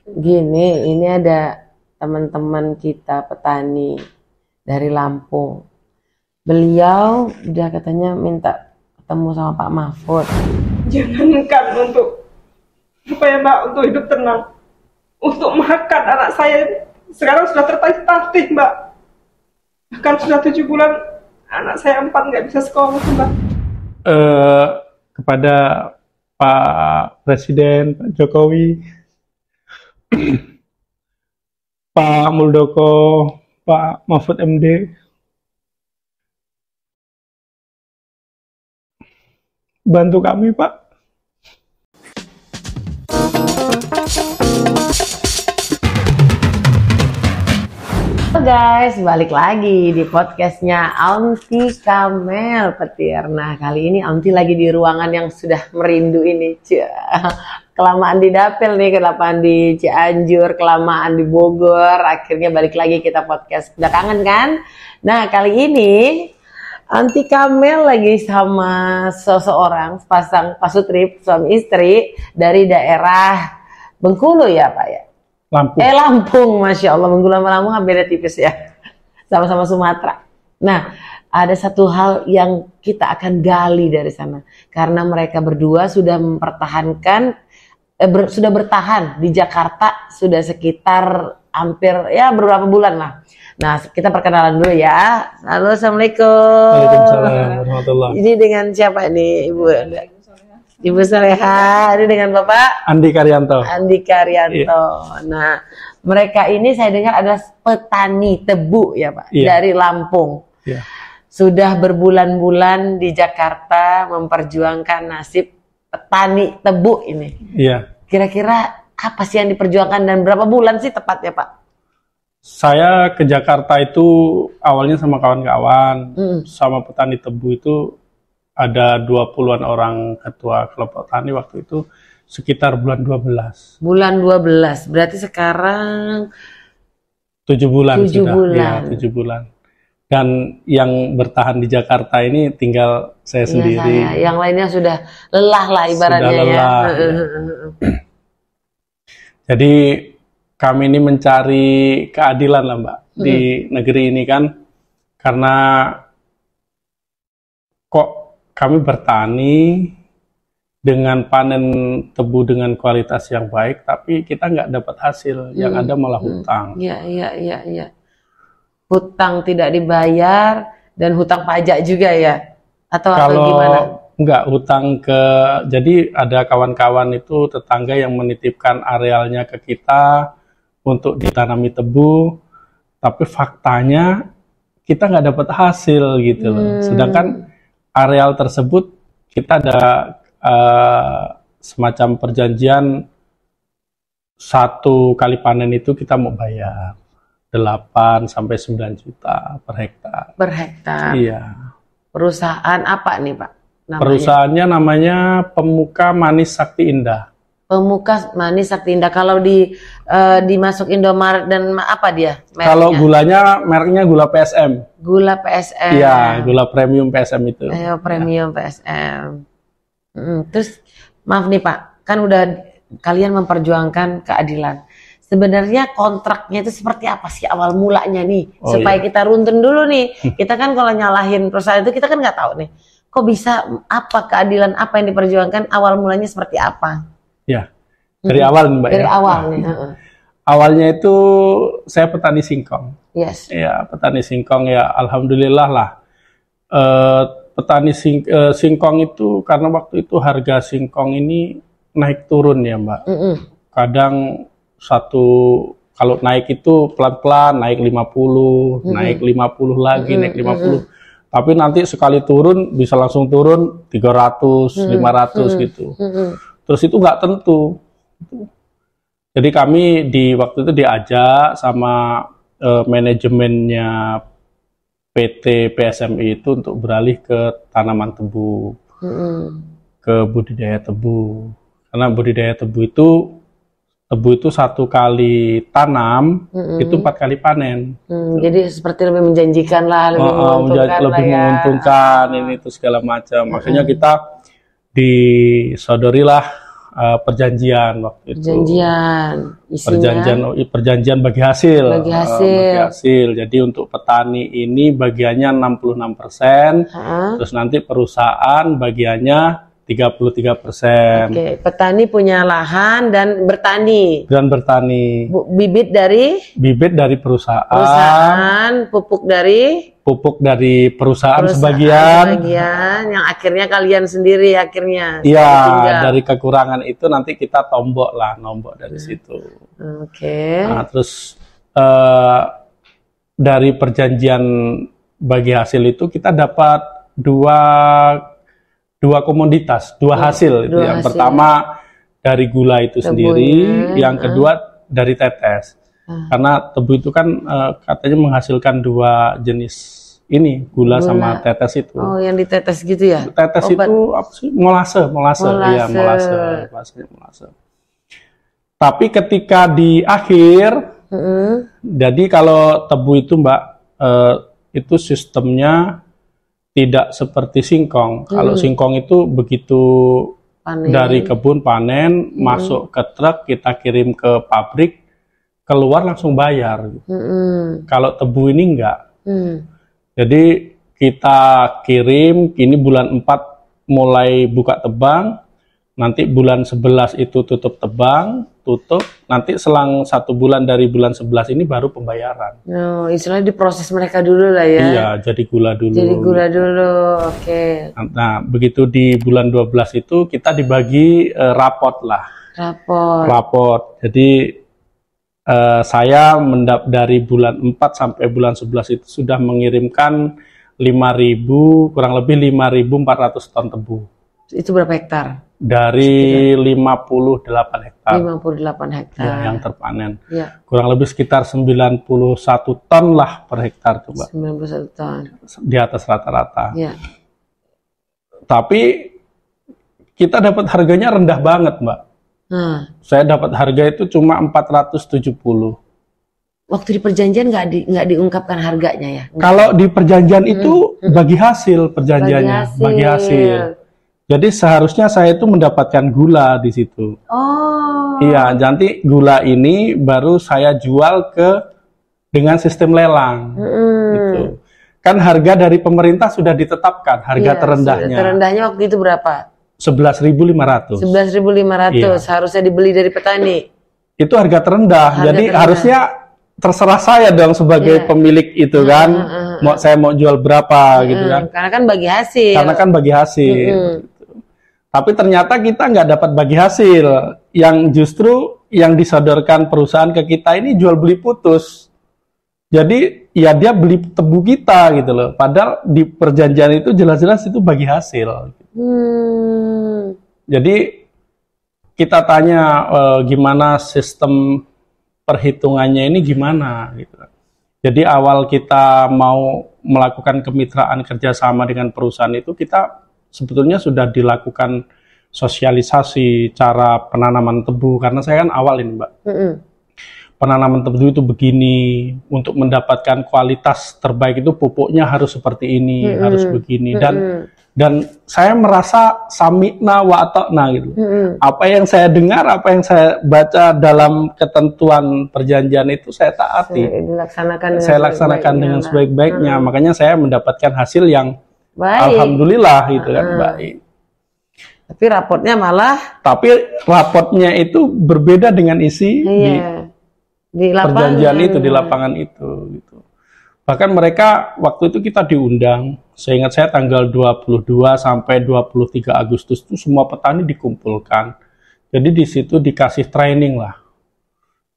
Gini, ini ada teman-teman kita petani dari Lampung. Beliau udah katanya minta ketemu sama Pak Mahfud. Jangankan untuk supaya Mbak untuk hidup tenang, untuk makan anak saya sekarang sudah tertatih Mbak. Bahkan sudah 7 bulan anak saya 4 nggak bisa sekolah Mbak. Kepada Pak Presiden, Pak Jokowi, Pak Muldoko, Pak Mahfud MD, bantu kami Pak. Halo guys, balik lagi di podcastnya Aunty Kamel Petir. Nah, kali ini Aunty lagi di ruangan yang sudah merindu ini. Kelamaan di Dapil nih, kelamaan di Cianjur, kelamaan di Bogor. Akhirnya balik lagi kita podcast. Udah kangen kan? Nah, kali ini Aunty Kamel lagi sama seseorang, sepasang pasutrip, suami istri dari daerah Bengkulu ya Pak ya? Lampung, Masya Allah, Bengkulu sama Lampung beda tipis ya, sama-sama Sumatera. Nah, ada satu hal yang kita akan gali dari sana, karena mereka berdua sudah mempertahankan, sudah bertahan di Jakarta sudah sekitar hampir ya beberapa bulan lah. Nah, kita perkenalan dulu ya. Halo, Assalamualaikum. Waalaikumsalam warahmatullahi. Ini dengan siapa nih Ibu? Ibu Soleha, ini dengan Bapak Andi Karyanto. Andi Karyanto. Iya. Nah, mereka ini saya dengar adalah petani tebu ya Pak, iya, dari Lampung. Iya. Sudah berbulan-bulan di Jakarta memperjuangkan nasib petani tebu ini. Iya. Kira-kira apa sih yang diperjuangkan dan berapa bulan sih tepatnya Pak? Saya ke Jakarta itu awalnya sama kawan-kawan, sama petani tebu itu. Ada 20-an orang ketua kelompok tani waktu itu sekitar bulan 12. Bulan 12, berarti sekarang 7 bulan 7 sudah. bulan. Ya, 7 bulan. Dan yang bertahan di Jakarta ini tinggal saya sendiri. Saya. Yang lainnya sudah lelah lah ibaratnya sudah lelah, ya. Jadi kami ini mencari keadilan lah Mbak di negeri ini kan, karena kok kami bertani dengan panen tebu dengan kualitas yang baik, tapi kita nggak dapat hasil, yang ada malah hutang. Iya. Hutang tidak dibayar dan hutang pajak juga ya? Atau gimana? Nggak, hutang jadi ada kawan-kawan itu tetangga yang menitipkan arealnya ke kita untuk ditanami tebu, tapi faktanya kita nggak dapat hasil gitu loh. Sedangkan areal tersebut kita ada semacam perjanjian 1 kali panen itu kita mau bayar 8 sampai 9 juta per hektar. Per hektar? Iya. Perusahaan apa nih Pak namanya? Perusahaannya namanya Pemuka Manis Sakti Indah. Pemuka Manis Sakti Indah. Kalau dimasuk Indomaret dan apa dia mereknya? Kalau gulanya mereknya gula PSM. Gula PSM. Iya, gula premium PSM itu. Premium PSM. Terus maaf nih Pak, kan udah kalian memperjuangkan keadilan. Sebenarnya kontraknya itu seperti apa sih awal mulanya nih? Supaya kita runtun dulu nih. Kita kan kalau nyalahin perusahaan itu kita kan nggak tahu nih. Kok bisa apa keadilan apa yang diperjuangkan, awal mulanya seperti apa? Ya, dari awal Mbak. Dari awal nih. Awalnya itu saya petani singkong. Yes. Ya, petani singkong ya, alhamdulillah lah. Petani singkong itu karena waktu itu harga singkong ini naik turun ya Mbak. Kadang kalau naik itu pelan-pelan naik 50, naik 50 lagi, naik 50. Tapi nanti sekali turun bisa langsung turun 300, 500 gitu. Terus itu nggak tentu. Jadi kami waktu itu diajak sama manajemennya PT PSMI itu untuk beralih ke tanaman tebu, ke budidaya tebu. Karena budidaya tebu itu 1 kali tanam, itu 4 kali panen. Jadi seperti lebih menjanjikan lah, lebih menguntungkan lebih menguntungkan ini itu segala macam. Makanya kita disodorilah perjanjian waktu itu. Perjanjian, isinya? Perjanjian bagi hasil. Bagi hasil. Jadi untuk petani ini bagiannya 66%, terus nanti perusahaan bagiannya 33%. Oke, petani punya lahan dan bertani. Bibit dari perusahaan, pupuk dari perusahaan sebagian, yang akhirnya kalian sendiri akhirnya. Iya, dari kekurangan itu nanti kita nombok dari situ. Oke. Nah, terus dari perjanjian bagi hasil itu kita dapat dua komoditas, hasil. Yang pertama dari gula itu sendiri, yang kedua dari tetes. Karena tebu itu kan katanya menghasilkan 2 jenis ini, gula sama tetes itu. Oh, yang ditetes gitu ya? Tetes itu apa sih? Molase. Iya, molase. Tapi ketika di akhir, jadi kalau tebu itu Mbak, itu sistemnya tidak seperti singkong. Kalau singkong itu begitu dari kebun panen, masuk ke truk, kita kirim ke pabrik, keluar langsung bayar. Kalau tebu ini enggak. Jadi kita kirim, ini bulan 4 mulai buka tebang, nanti bulan 11 itu tutup tebang, nanti selang 1 bulan dari bulan 11 ini baru pembayaran. Oh, istilahnya diproses mereka dulu lah ya? Iya, jadi gula dulu. Oke. Nah, begitu di bulan 12 itu kita dibagi rapot lah. Rapot. Jadi saya dari bulan 4 sampai bulan 11 itu sudah mengirimkan 5.000, kurang lebih 5.400 ton tebu. Itu berapa hektar? Dari 58 hektar. 58 hektar. Ya, yang terpanen. Ya. Kurang lebih sekitar 91 ton lah per hektar tuh, Mbak. 91 ton. Di atas rata-rata. Ya. Tapi kita dapat harganya rendah banget, Mbak. Saya dapat harga itu cuma 470. Waktu di perjanjian nggak diungkapkan harganya ya? Kalau di perjanjian itu bagi hasil perjanjiannya, bagi hasil. Jadi seharusnya saya itu mendapatkan gula di situ. Oh. Iya, nanti gula ini baru saya jual dengan sistem lelang. Gitu. Kan harga dari pemerintah sudah ditetapkan, harga terendahnya. Terendahnya waktu itu berapa? 11.500. 11.500 harusnya dibeli dari petani. Itu harga terendah. Jadi harusnya terserah saya dong sebagai pemilik itu kan. Saya mau jual berapa gitu kan. Karena kan bagi hasil. Tapi ternyata kita nggak dapat bagi hasil. Yang justru yang disodorkan perusahaan ke kita ini jual beli putus. Jadi ya dia beli tebu kita gitu loh. Padahal di perjanjian itu jelas-jelas itu bagi hasil. Jadi kita tanya gimana sistem perhitungannya ini gimana gitu. Jadi awal kita mau melakukan kemitraan kerjasama dengan perusahaan itu kita sebetulnya sudah dilakukan sosialisasi cara penanaman tebu karena saya kan awal ini Mbak. Penanaman tebu itu begini, untuk mendapatkan kualitas terbaik itu pupuknya harus seperti ini, harus begini dan saya merasa sami'na wa ata'na gitu. Apa yang saya dengar, apa yang saya baca dalam ketentuan perjanjian itu saya taati. Saya laksanakan dengan sebaik-baiknya. Makanya saya mendapatkan hasil yang baik. Alhamdulillah gitu kan, baik. Tapi rapotnya itu berbeda dengan isi di perjanjian itu, di lapangan itu gitu. Bahkan mereka waktu itu kita diundang, seingat saya tanggal 22 sampai 23 Agustus itu semua petani dikumpulkan. Jadi di situ dikasih training lah.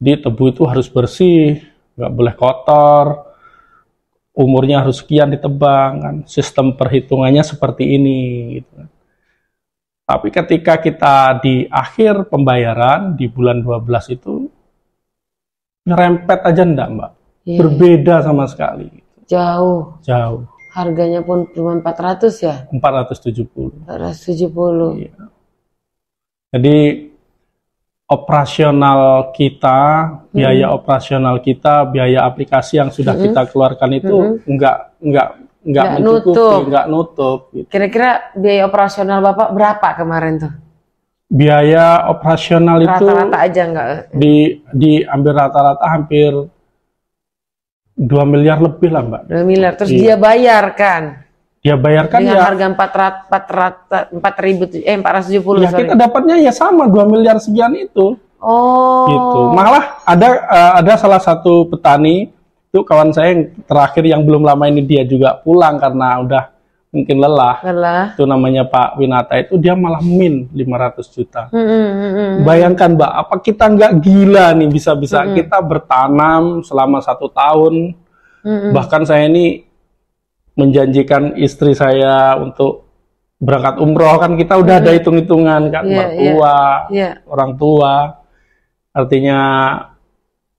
Di tebu itu harus bersih, nggak boleh kotor, umurnya harus sekian ditebang, kan. Sistem perhitungannya seperti ini gitu. Tapi ketika kita di akhir pembayaran di bulan 12 itu ngerempet aja enggak, Mbak. Berbeda sama sekali. Jauh. Harganya pun cuma 400 ya? 470. Iya. Jadi operasional kita, biaya operasional kita, biaya aplikasi yang sudah kita keluarkan itu enggak mencukupi, enggak nutup. Gitu. Kira-kira biaya operasional Bapak berapa kemarin tuh? biaya operasional itu Rata-rata aja nggak? diambil rata-rata hampir 2 miliar lebih lah Mbak. 2 miliar. Terus Iya. dia bayarkan Dia bayarkan dengan ya, harga 470. ya kita dapatnya ya sama 2 miliar sekian itu. Oh. Gitu. Malah ada salah satu petani itu kawan saya yang terakhir yang belum lama ini dia juga pulang karena udah mungkin lelah. Itu namanya Pak Winata, itu dia malah 500 juta. Bayangkan Mbak, apa kita nggak gila nih bisa-bisa kita bertanam selama 1 tahun. Bahkan saya ini menjanjikan istri saya untuk berangkat umroh, kan kita udah ada hitung-hitungan kan, mertua, orang tua. Artinya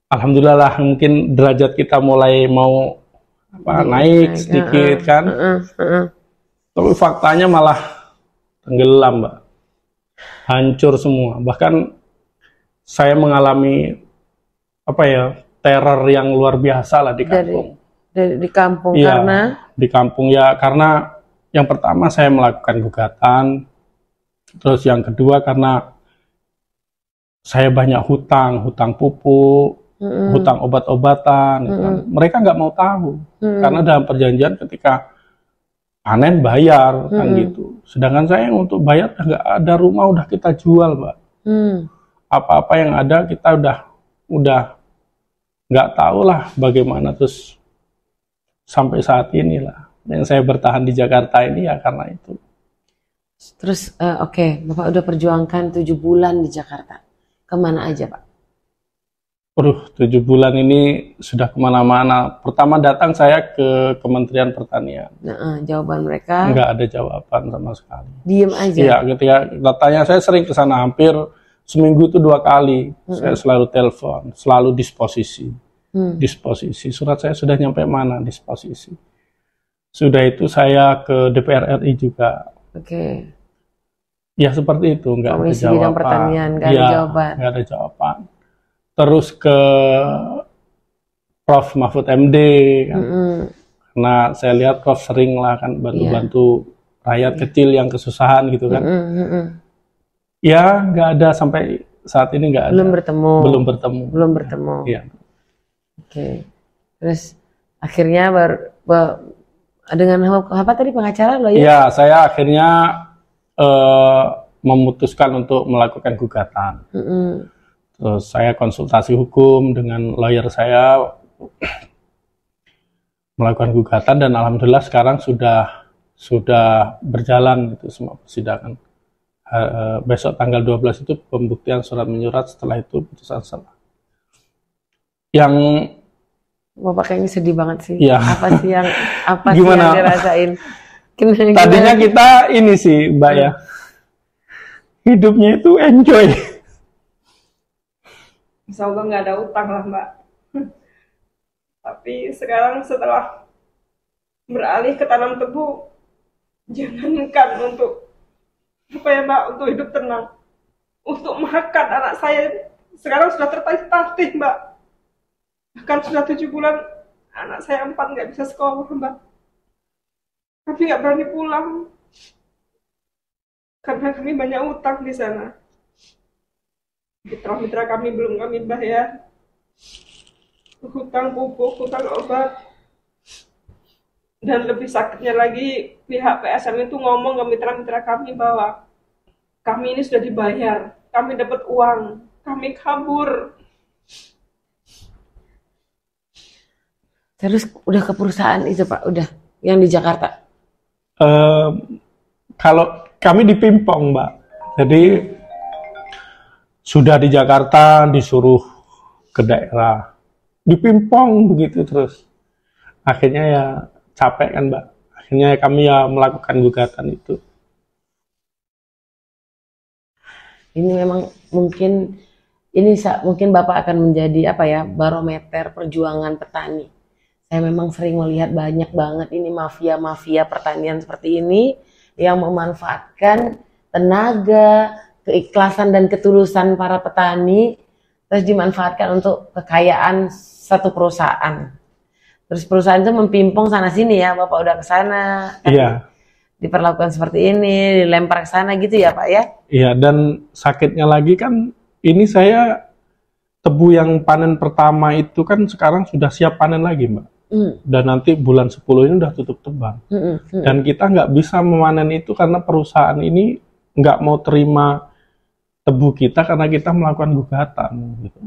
alhamdulillah lah, mungkin derajat kita mulai mau naik sedikit kan. Tapi faktanya malah tenggelam Mbak, hancur semua. Bahkan saya mengalami teror yang luar biasa lah di kampung. Di kampung ya, karena? Di kampung ya karena yang pertama saya melakukan gugatan, terus yang kedua karena saya banyak hutang pupuk, hutang obat-obatan. Gitu kan. Mereka nggak mau tahu karena dalam perjanjian ketika panen bayar kan gitu. Sedangkan saya yang untuk bayar nggak ada, rumah udah kita jual Mbak. Apa-apa yang ada kita udah nggak tahu lah bagaimana, terus sampai saat ini lah yang saya bertahan di Jakarta ini ya karena itu. Terus oke, Bapak udah perjuangkan 7 bulan di Jakarta. Kemana aja Pak? 7 bulan ini sudah kemana-mana. Pertama datang saya ke Kementerian Pertanian. Jawaban mereka? Nggak ada jawaban sama sekali. Diem aja? Iya, ketika datanya saya sering ke sana, hampir seminggu itu 2 kali. Saya selalu telepon, selalu disposisi. Surat saya sudah nyampe mana? Disposisi. Sudah itu saya ke DPR RI juga. Oke. Ya seperti itu, nggak ada Komisi jawaban. Bidang Pertanian, nggak ada jawaban. Nggak ada jawaban. Terus ke Prof. Mahfud MD, kan. Karena saya lihat Prof sering lah kan bantu-bantu rakyat kecil yang kesusahan gitu kan. Ya nggak ada sampai saat ini, nggak ada. Belum bertemu. Iya. Oke. Terus akhirnya dengan apa tadi, pengacara lo ya? Iya, saya akhirnya memutuskan untuk melakukan gugatan. Terus saya konsultasi hukum dengan lawyer saya, melakukan gugatan, dan alhamdulillah sekarang sudah berjalan itu semua persidangan. Besok tanggal 12 itu pembuktian surat menyurat, setelah itu putusan selah. Yang Bapak kayaknya sedih banget sih. Ya. Apa sih yang Gimana? dirasain? Tadinya kita ini sih Mbak ya, hidupnya itu enjoy. Insya Allah nggak ada utang lah Mbak. Tapi sekarang setelah beralih ke tanam tebu, jangankan untuk untuk hidup tenang, untuk makan anak saya sekarang sudah tertatih Mbak. Bahkan sudah 7 bulan anak saya 4 nggak bisa sekolah Mbak. Kami nggak berani pulang karena kami banyak utang di sana. Mitra-mitra kami belum kami bayar, hutang pupuk, hutang obat, dan lebih sakitnya lagi pihak PSM itu ngomong ke mitra-mitra kami bahwa kami ini sudah dibayar, kami dapat uang, kami kabur. Terus udah ke perusahaan itu Pak, udah yang di Jakarta? Kalau kami di Pimpong Mbak, jadi sudah di Jakarta disuruh ke daerah, di Pimpong begitu terus. Akhirnya ya capek kan Mbak, akhirnya kami ya melakukan gugatan itu. Ini memang mungkin Bapak akan menjadi barometer perjuangan petani. Saya memang sering melihat banyak banget ini mafia-mafia pertanian seperti ini yang memanfaatkan tenaga, keikhlasan dan ketulusan para petani, terus dimanfaatkan untuk kekayaan satu perusahaan. Terus perusahaan itu mempimpong sana sini ya, Bapak udah ke sana, Iya. diperlakukan seperti ini, dilempar ke sana gitu ya Pak ya? Iya, dan sakitnya lagi kan ini saya tebu yang panen pertama itu kan sekarang sudah siap panen lagi, Mbak. Dan nanti bulan 10 ini udah tutup tebang. Dan kita nggak bisa memanen itu karena perusahaan ini nggak mau terima tebu kita karena kita melakukan gugatan gitu.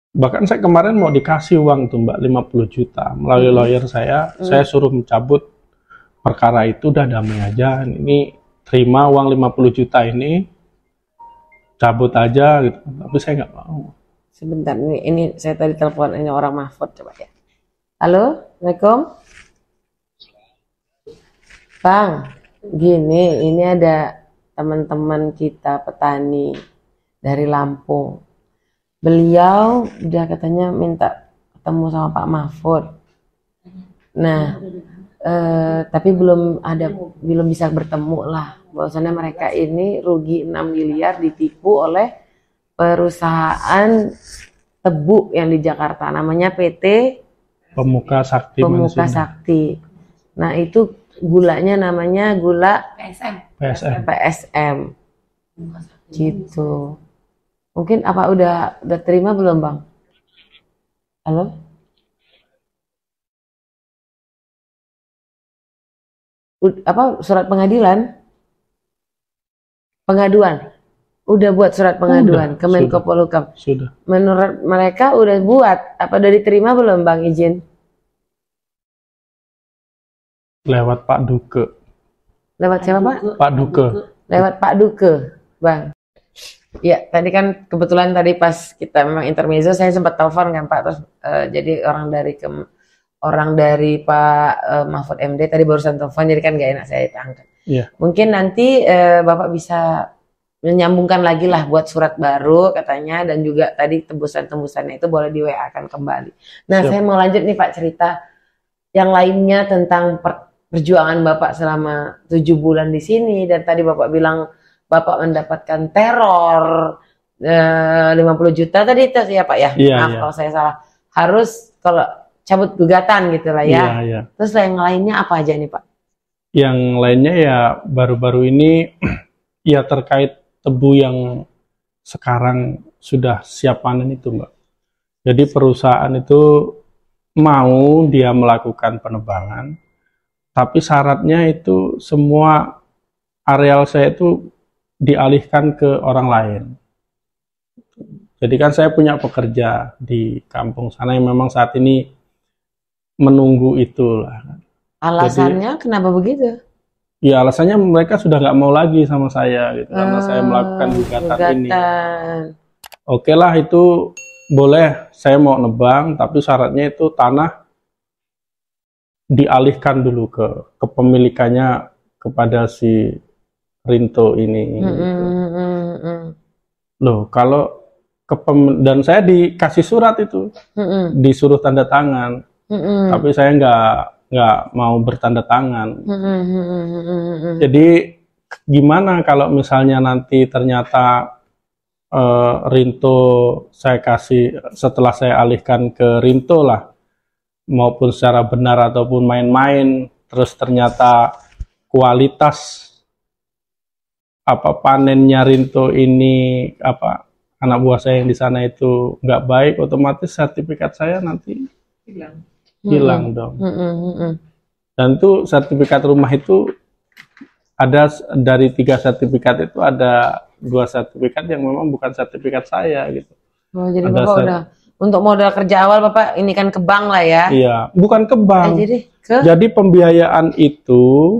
Bahkan saya kemarin mau dikasih uang tuh Mbak 50 juta melalui lawyer saya suruh mencabut perkara itu, udah damai aja. Ini terima uang 50 juta ini, cabut aja gitu. Tapi saya nggak mau. Sebentar, ini saya tadi telepon ini orang Mahfud, coba ya. Halo, Assalamualaikum. Bang, gini, ini ada teman-teman kita petani dari Lampung. Beliau udah katanya minta ketemu sama Pak Mahfud. Nah, tapi belum bisa bertemu lah. Bahwasannya mereka ini rugi 6 miliar ditipu oleh perusahaan tebu yang di Jakarta, namanya PT Pemuka Sakti. Pemuka Sakti. Nah, itu gulanya namanya gula PSM. Gitu. Mungkin apa udah terima belum, Bang? Halo? Apa surat pengadilan? Pengaduan. Udah buat surat pengaduan ke Menko Polhukam. Sudah. Menurut mereka udah buat. Apa udah diterima belum, Bang, izin? Lewat Pak Duke. Lewat siapa, Pak? Pak Duke. Lewat Pak Duke, Bang. Ya, tadi kan kebetulan tadi pas kita memang intermezzo saya sempat telepon kan Pak, terus jadi orang dari Pak Mahfud MD tadi barusan telepon, jadi kan gak enak saya angkat. Iya. Mungkin nanti Bapak bisa menyambungkan lagi lah buat surat baru katanya, dan juga tadi tebusan-tebusannya itu boleh di WA-kan kembali. Nah, saya mau lanjut nih Pak, cerita yang lainnya tentang perjuangan Bapak selama 7 bulan di sini, dan tadi Bapak bilang Bapak mendapatkan teror 50 juta tadi itu ya Pak ya? Iya, Maaf kalau saya salah. Harus kalau cabut gugatan gitu lah ya. Iya. Terus yang lainnya apa aja nih Pak? Yang lainnya ya baru-baru ini ya terkait tebu yang sekarang sudah siap panen itu Mbak. Jadi perusahaan itu mau dia melakukan penebangan, tapi syaratnya itu semua areal saya itu dialihkan ke orang lain. Jadi kan saya punya pekerja di kampung sana yang memang saat ini menunggu itulah. Alasannya kenapa begitu? Ya alasannya mereka sudah nggak mau lagi sama saya gitu, karena saya melakukan gugatan ini. Oke lah, itu boleh, saya mau nebang, tapi syaratnya itu tanah dialihkan dulu ke kepemilikannya kepada si Rinto ini. Loh, kalau dan saya dikasih surat itu, disuruh tanda tangan, tapi saya nggak mau bertanda tangan. Jadi gimana kalau misalnya nanti ternyata Rinto saya kasih, setelah saya alihkan ke Rinto lah, maupun secara benar ataupun main-main, terus ternyata kualitas panennya Rinto ini, anak buah saya yang di sana itu nggak baik, otomatis sertifikat saya nanti hilang dong. Dan itu sertifikat rumah itu ada dari 3 sertifikat itu ada 2 sertifikat yang memang bukan sertifikat saya gitu. Oh, jadi Bapak udah untuk modal kerja awal Bapak ini kan ke bank lah ya? Iya, bukan ke bank. Jadi pembiayaan itu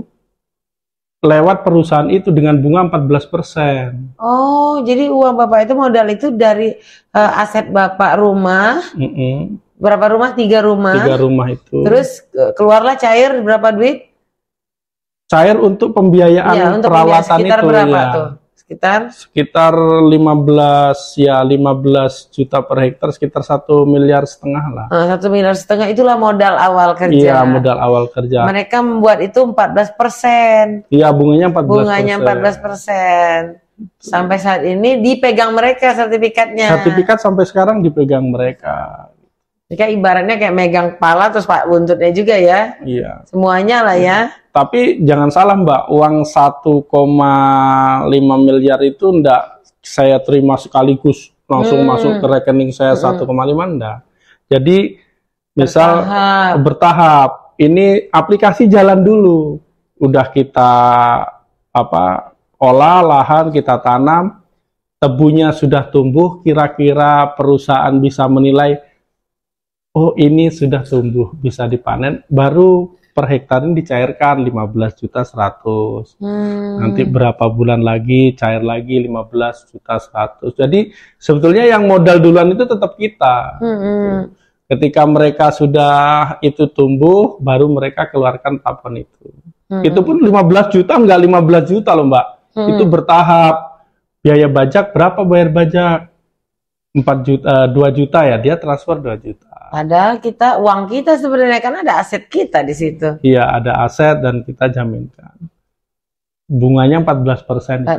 lewat perusahaan itu dengan bunga 14%. Oh, jadi uang Bapak itu modal itu dari aset Bapak rumah. Berapa rumah? 3 rumah. 3 rumah itu. Terus keluarlah cair berapa duit? Cair untuk pembiayaan ya, untuk perawatan sekitar itu berapa ya. Tuh? Sekitar 15 juta per hektar, sekitar 1,5 miliar lah. 1,5 miliar itulah modal awal kerja. Iya, modal awal kerja. Mereka membuat itu 14%. Iya, bunganya 14%. Bunganya 14%. Sampai saat ini dipegang mereka sertifikatnya. Sertifikat sampai sekarang dipegang mereka. Kayak ibaratnya kayak megang kepala terus Pak buntutnya juga ya. Iya. Semuanya lah ya. Tapi jangan salah Mbak, uang 1,5 miliar itu enggak saya terima sekaligus langsung masuk ke rekening saya 1,5 enggak. Jadi misal bertahap. Ini aplikasi jalan dulu. Udah kita olah lahan, kita tanam, tebunya sudah tumbuh, kira-kira perusahaan bisa menilai, oh ini sudah tumbuh, bisa dipanen, baru per hektar ini dicairkan 15 juta 100. Nanti berapa bulan lagi cair lagi 15 juta 100. Jadi sebetulnya yang modal duluan itu tetap kita. Ketika mereka sudah itu tumbuh, baru mereka keluarkan tabungan itu. Itu pun 15 juta, enggak 15 juta loh Mbak. Itu bertahap. Biaya bajak berapa bayar bajak? 4 juta, 2 juta ya, dia transfer 2 juta. Padahal uang kita sebenarnya kan ada aset kita di situ. Iya, ada aset dan kita jaminkan. Bunganya 14%. 14%.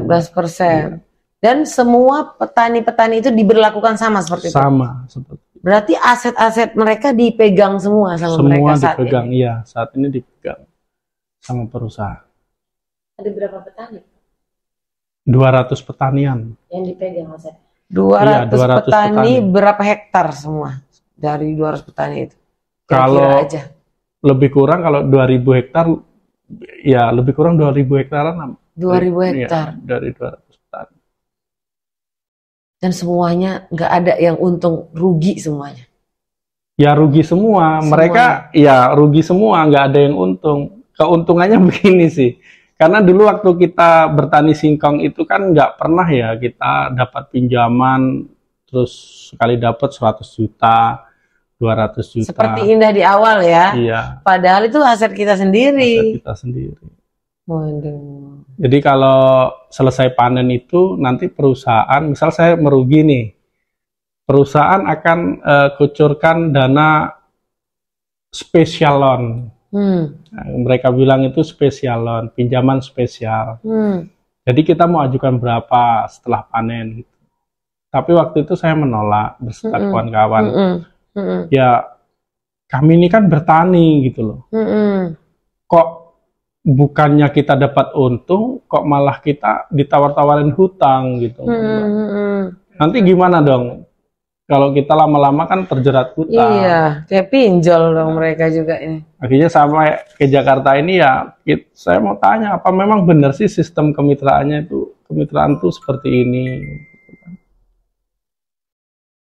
Iya. Dan semua petani-petani itu diberlakukan sama seperti itu? Sama, seperti itu. Berarti aset-aset mereka dipegang semua sama mereka saat ini? Semua dipegang, iya. Saat ini dipegang sama perusahaan. Ada berapa petani? 200 petanian. Yang dipegang aset? 200 petani, berapa hektar semua dari 200 petani itu? Kalau aja. Lebih kurang kalau 2000 hektar, ya lebih kurang 2000 hektaran. 2000 hektar? Ya, dari 200 petani. Dan semuanya nggak ada yang untung, rugi semuanya? Ya rugi semua. Mereka ya rugi semua, nggak ada yang untung. Keuntungannya begini sih. Karena dulu waktu kita bertani singkong itu kan nggak pernah ya kita dapat pinjaman terus sekali dapat 100 juta, 200 juta. Seperti indah di awal ya. Iya. Padahal itu aset kita sendiri. Aset kita sendiri. Waduh. Jadi kalau selesai panen itu nanti perusahaan, misal saya merugi nih, perusahaan akan kucurkan dana special loan. Nah, mereka bilang itu special loan, pinjaman spesial. Jadi kita mau ajukan berapa setelah panen gitu. Tapi waktu itu saya menolak beserta kawan-kawan. Ya kami ini kan bertani gitu loh. Kok bukannya kita dapat untung, kok malah kita ditawar-tawarin hutang gitu. Nanti gimana dong? Kalau kita lama-lama kan terjerat hutang. Iya, kayak pinjol dong mereka juga ini. Akhirnya sampai ke Jakarta ini ya, saya mau tanya, apa memang benar sih sistem kemitraannya itu, kemitraan tuh seperti ini?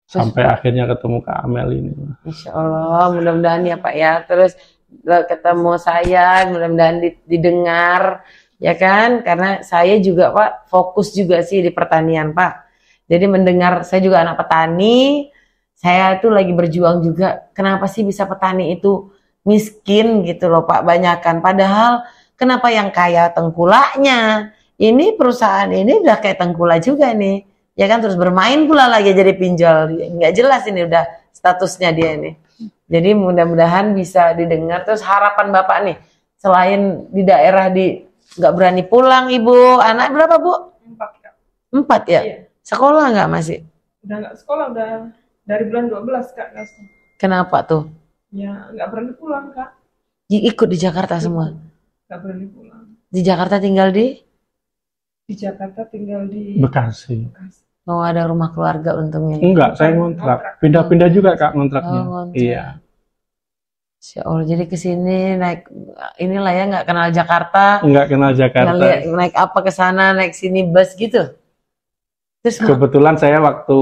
Sampai akhirnya ketemu Kak Amel ini. Insya Allah, mudah-mudahan ya Pak ya. Terus ketemu saya, mudah-mudahan didengar, ya kan? Karena saya juga Pak, fokus juga sih di pertanian Pak. Jadi mendengar, saya juga anak petani, saya tuh lagi berjuang juga, kenapa sih bisa petani itu miskin gitu loh Pak, banyakan. Padahal kenapa yang kaya tengkulaknya, ini perusahaan ini udah kayak tengkulak juga nih, ya kan, terus bermain pula lagi jadi pinjol, nggak jelas ini udah statusnya dia nih. Jadi mudah-mudahan bisa didengar. Terus harapan Bapak nih, selain di daerah nggak berani pulang Ibu, anak berapa Bu? 4 ya. 4 ya? Iya. Sekolah nggak masih? Udah nggak sekolah, udah dari bulan 12 Kak. Kenapa tuh? Ya nggak berani pulang Kak. Ikut di Jakarta semua? Nggak berani pulang. Di Jakarta tinggal di? Di Jakarta tinggal di Bekasi. Oh, ada rumah keluarga untungnya. Enggak, saya ngontrak. Pindah-pindah juga Kak ngontraknya. Oh, iya. Insya Allah, jadi kesini naik inilah ya, nggak kenal Jakarta. Nggak kenal Jakarta. Naik apa ke sana, naik sini bus gitu. Terus kebetulan saya waktu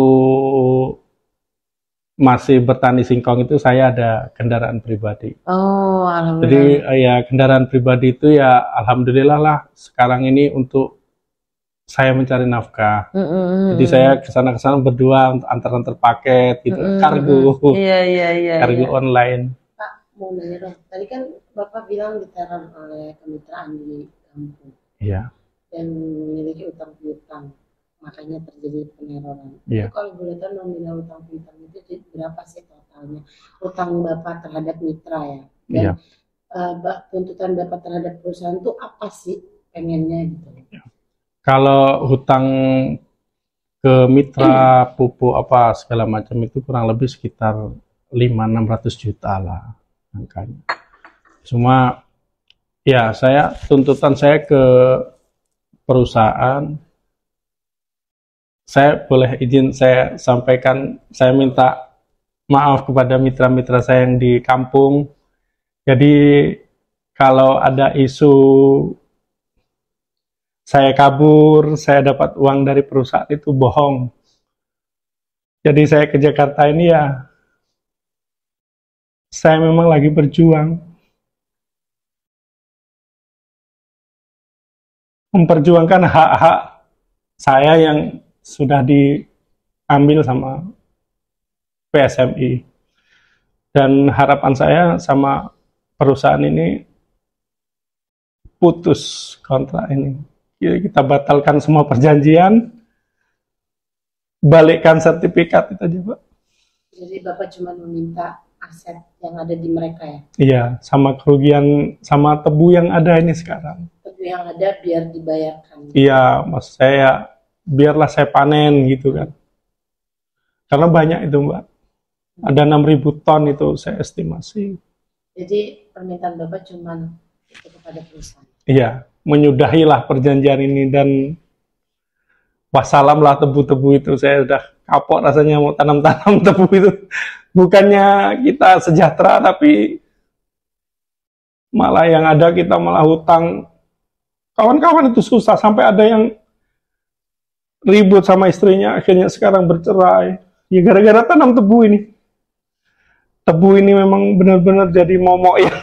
masih bertani singkong itu saya ada kendaraan pribadi. Oh, alhamdulillah. Jadi ya kendaraan pribadi itu ya alhamdulillah lah sekarang ini untuk saya mencari nafkah. Jadi saya kesana berdua untuk antar-antar paket gitu, kargo. Iya. Kargo online. Pak, mau nanya dong. Tadi kan Bapak bilang diteror oleh kemitraan di kampung. Iya. Dan memiliki utang piutang. Makanya terjadi peneroran. Iya. Itu kalau boleh tahu nominal utang piutang itu berapa sih totalnya? Utang Bapak terhadap mitra ya. Dan Iya. Tuntutan Bapak terhadap perusahaan itu apa sih pengennya gitu? Kalau hutang ke mitra, pupuk apa segala macam itu kurang lebih sekitar 500-600 juta lah angkanya. Cuma ya tuntutan saya ke perusahaan, saya boleh izin saya sampaikan, saya minta maaf kepada mitra-mitra saya yang di kampung. Jadi kalau ada isu saya kabur, saya dapat uang dari perusahaan, itu bohong. Jadi saya ke Jakarta ini ya, saya memang lagi berjuang. Memperjuangkan hak-hak saya yang sudah diambil sama PSMI. Dan harapan saya sama perusahaan ini putus kontrak ini. Jadi kita batalkan semua perjanjian, balikkan sertifikat itu aja, Pak. Jadi Bapak cuma meminta aset yang ada di mereka ya? Iya, sama kerugian, sama tebu yang ada ini sekarang. Tebu yang ada biar dibayarkan. Iya, maksud saya biarlah saya panen gitu kan. Karena banyak itu, Mbak. Ada 6.000 ton itu saya estimasi. Jadi permintaan Bapak cuma itu kepada perusahaan? Iya, menyudahilah perjanjian ini dan wassalam lah tebu-tebu itu. Saya udah kapok rasanya mau tanam-tanam tebu itu. Bukannya kita sejahtera, tapi malah yang ada kita malah hutang. Kawan-kawan itu susah, sampai ada yang ribut sama istrinya, akhirnya sekarang bercerai. Ya gara-gara tanam tebu ini. Tebu ini memang benar-benar jadi momok yang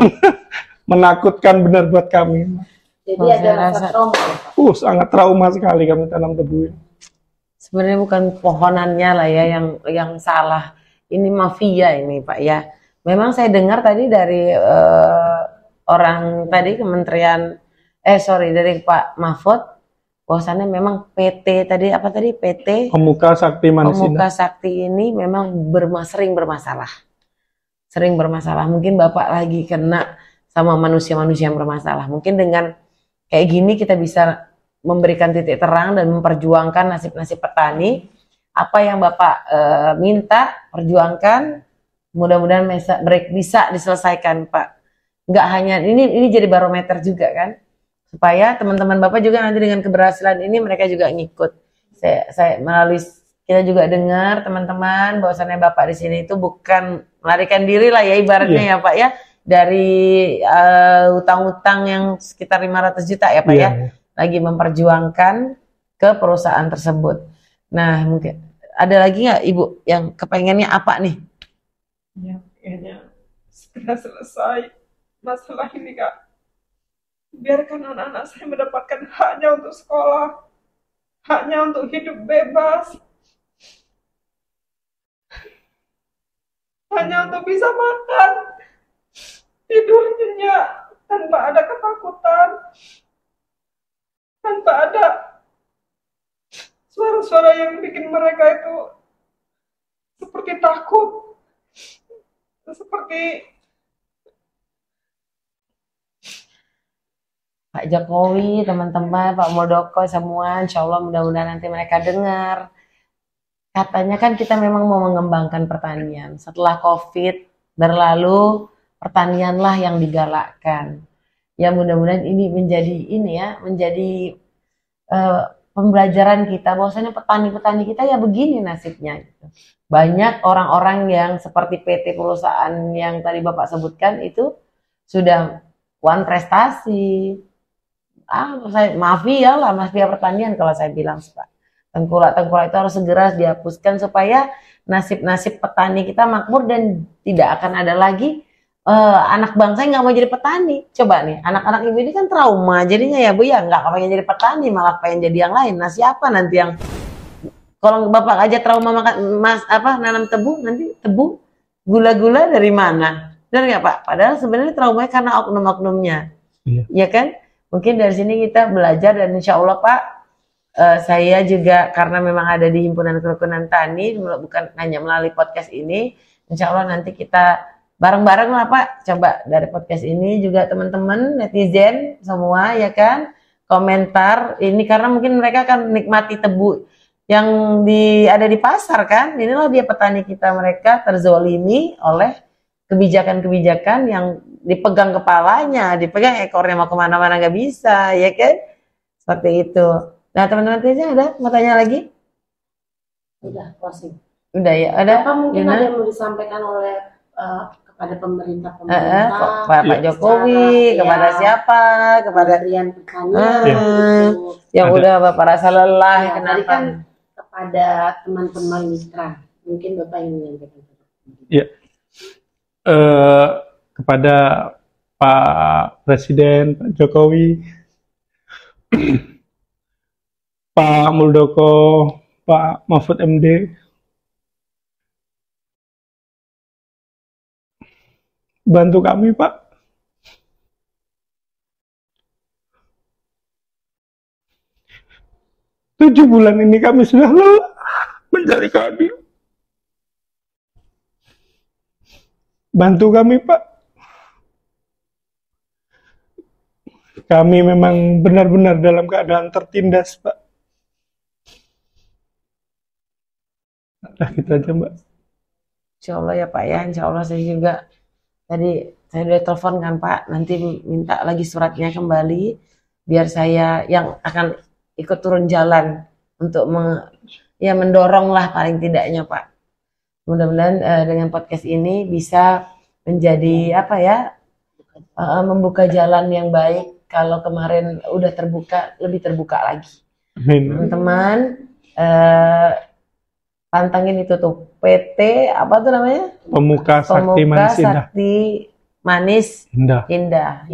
menakutkan benar buat kami. Jadi ada rasa trauma ya, Pak? Sangat trauma sekali kami tanam tebu ini. Sebenarnya bukan pohonannya lah ya yang salah. Ini mafia ini, Pak ya. Memang saya dengar tadi dari orang tadi Kementerian dari Pak Mahfud, bahwasannya memang PT Pemuka Sakti Manis Pemuka Indah. Sakti ini memang sering bermasalah. Sering bermasalah. Mungkin Bapak lagi kena sama manusia-manusia yang bermasalah. Mungkin dengan kayak gini kita bisa memberikan titik terang dan memperjuangkan nasib-nasib petani. Apa yang Bapak minta, perjuangkan. Mudah-mudahan bisa diselesaikan, Pak. Nggak hanya ini jadi barometer juga kan, supaya teman-teman Bapak juga nanti dengan keberhasilan ini mereka juga ngikut. Saya melalui kita juga dengar teman-teman bahwasannya Bapak di sini itu bukan melarikan diri lah ya ibaratnya ya Pak ya, dari utang-utang yang sekitar 500 juta ya Pak ya, lagi memperjuangkan ke perusahaan tersebut. Nah mungkin ada lagi nggak Ibu yang kepengennya apa nih? Ya kayaknya segera selesai masalah ini Kak. Biarkan anak-anak saya mendapatkan haknya untuk sekolah, haknya untuk hidup bebas, hanya untuk bisa makan, tidur nyenyak, tanpa ada ketakutan, tanpa ada suara-suara yang bikin mereka itu seperti takut, seperti Pak Jokowi, teman-teman, Pak Muldoko semua, insya Allah mudah-mudahan nanti mereka dengar. Katanya kan kita memang mau mengembangkan pertanian. Setelah COVID berlalu, pertanianlah yang digalakkan. Ya mudah-mudahan ini menjadi pembelajaran kita bahwasanya petani-petani kita ya begini nasibnya. Gitu. Banyak orang-orang yang seperti PT perusahaan yang tadi Bapak sebutkan itu sudah prestasi. Mafia pertanian kalau saya bilang Pak. Tengkulak-tengkulak itu harus segera dihapuskan supaya nasib-nasib petani kita makmur dan tidak akan ada lagi anak bangsa yang nggak mau jadi petani. Coba nih, anak-anak ibu ini kan trauma, jadinya ya Bu ya nggak pengen jadi petani, malah pengen jadi yang lain. Nah siapa nanti yang kalau Bapak aja trauma nanam tebu, nanti tebu gula-gula dari mana? Benar nggak Pak? Padahal sebenarnya traumanya karena oknum-oknumnya, ya kan? Mungkin dari sini kita belajar dan insya Allah Pak. Saya juga karena memang ada di Himpunan Kerukunan Tani, bukan hanya melalui podcast ini, insya Allah nanti kita bareng-bareng lah Pak, coba dari podcast ini juga teman-teman netizen semua ya kan, komentar ini karena mungkin mereka akan menikmati tebu yang ada di pasar kan. Inilah dia petani kita, mereka terzolimi oleh kebijakan-kebijakan yang dipegang kepalanya, dipegang ekornya, mau kemana-mana nggak bisa, ya kan? Seperti itu. Nah, teman-teman ada mau tanya lagi? Udah closing. Udah ya, ada. Apa mungkin Gimana? ada yang mau disampaikan oleh kepada pemerintah Pak Jokowi, kepada siapa, kepada Kementerian Pertanian, yang udah Bapak rasa lelah, ya, kenapa? tadi kan kepada teman-teman mitra, mungkin Bapak ingin menyampaikan. Ya, kepada Pak Presiden, Pak Jokowi, Pak Muldoko, Pak Mahfud MD, bantu kami Pak. Tujuh bulan ini kami sudah lelah mencari keadilan. Bantu kami Pak. Kami memang benar-benar dalam keadaan tertindas Pak. Nah gitu aja Mbak. Insya Allah ya Pak ya, Insya Allah saya juga tadi saya udah telepon kan Pak, nanti minta lagi suratnya kembali biar saya yang akan ikut turun jalan untuk mendorong lah paling tidaknya Pak. Mudah-mudahan dengan podcast ini bisa menjadi apa ya, membuka jalan yang baik. Kalau kemarin udah terbuka, lebih terbuka lagi. Teman-teman, pantangin itu tuh PT apa tuh namanya? Pemuka Sakti Manis Indah.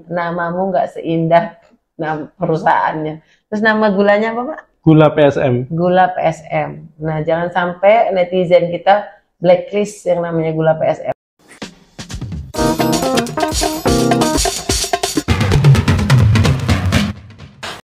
Namamu nggak seindah nama perusahaannya. Terus nama gulanya apa Pak? Gula PSM. Gula PSM. Nah jangan sampai netizen kita blacklist yang namanya Gula PSM.